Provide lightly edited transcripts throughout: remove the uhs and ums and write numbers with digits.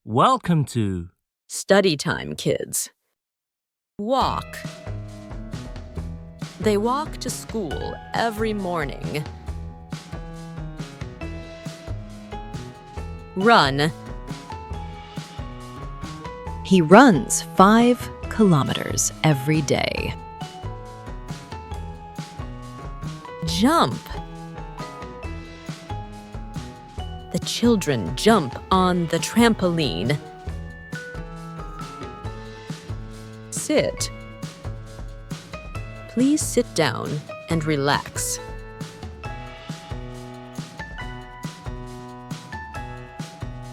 Welcome to Study time, kids. Walk. They walk to school every morning. Run. He runs 5 kilometers every day. Jump. The children jump on the trampoline. Sit. Please sit down and relax.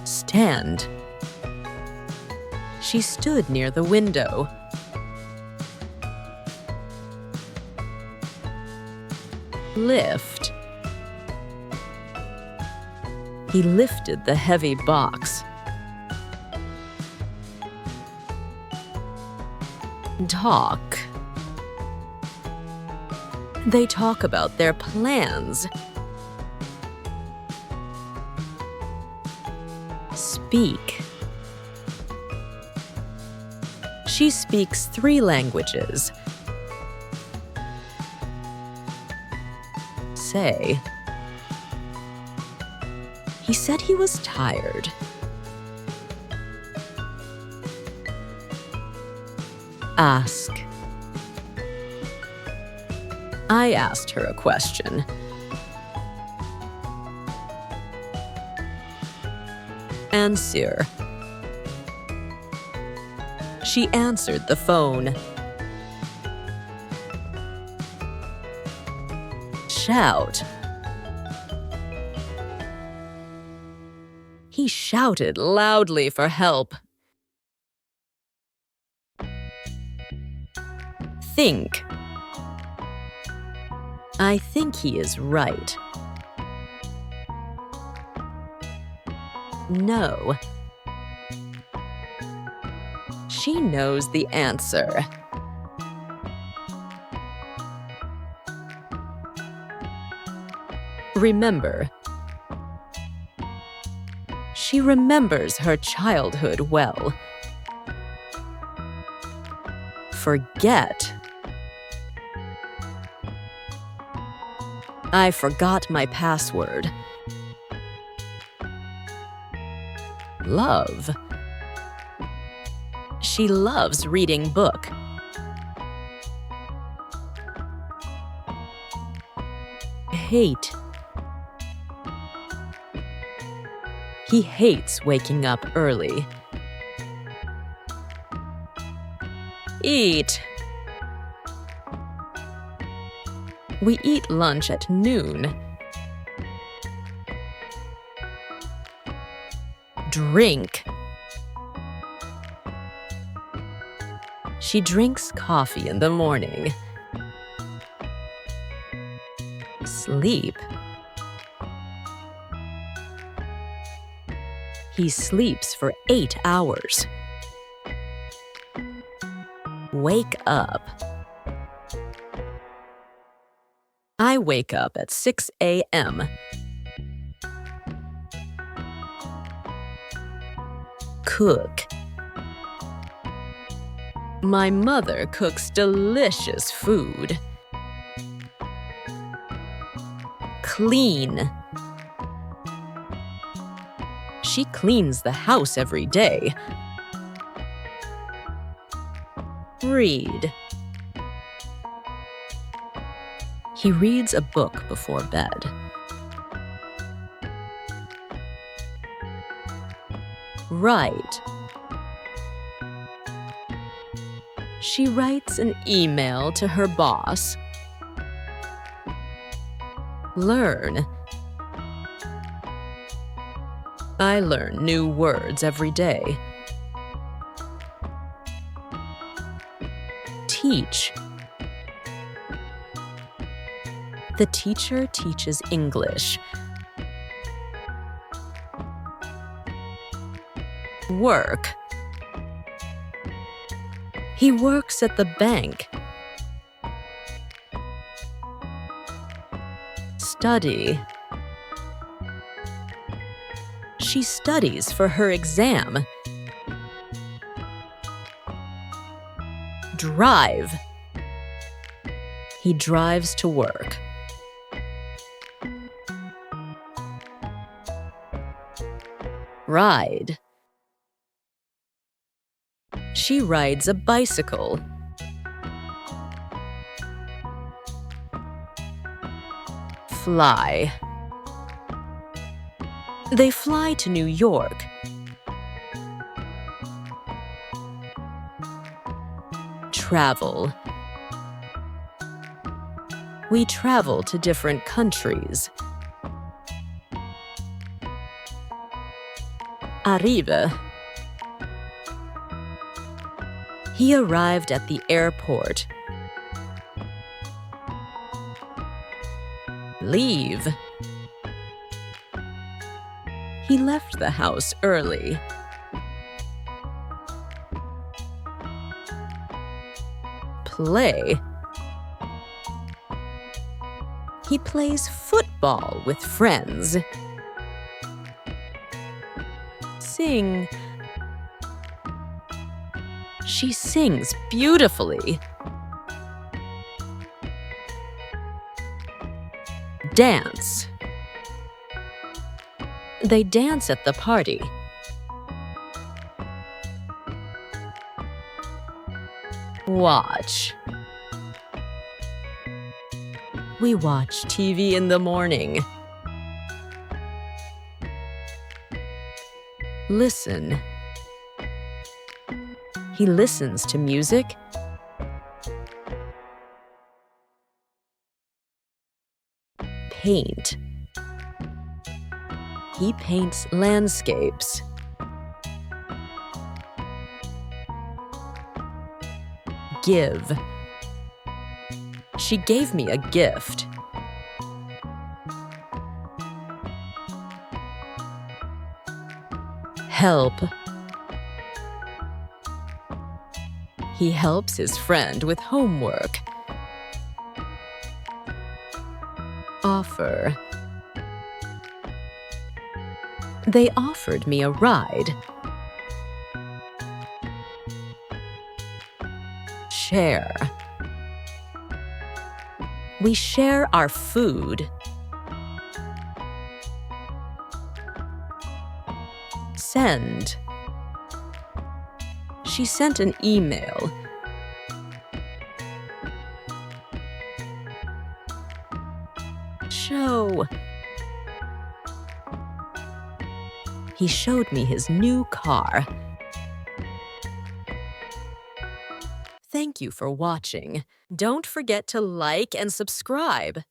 Stand. She stood near the window. Lift. He lifted the heavy box. Talk. They talk about their plans. Speak. She speaks 3 languages. Say. He said he was tired. Ask. I asked her a question. Answer. She answered the phone. Shout. He shouted loudly for help. Think. I think he is right. No. She knows the answer. Remember. She remembers her childhood well. Forget. I forgot my password. Love. She loves reading book. Hate. He hates waking up early. Eat. We eat lunch at noon. Drink. She drinks coffee in the morning. Sleep. He sleeps for 8 hours. Wake up. I wake up at 6 a.m. Cook. My mother cooks delicious food. Clean. She cleans the house every day. Read. He reads a book before bed. Write. She writes an email to her boss. Learn. I learn new words every day. Teach. The teacher teaches English. Work. He works at the bank. Study. She studies for her exam. Drive. He drives to work. Ride. She rides a bicycle. Fly. They fly to New York. Travel. We travel to different countries. Arrive. He arrived at the airport. Leave. He left the house early. Play. He plays football with friends. Sing. She sings beautifully. Dance. They dance at the party. Watch. We watch TV in the morning. Listen. He listens to music. Paint. He paints landscapes. Give. She gave me a gift. Help. He helps his friend with homework. Offer. They offered me a ride. Share. We share our food. Send. She sent an email. Show. He showed me his new car. Thank you for watching. Don't forget to like and subscribe.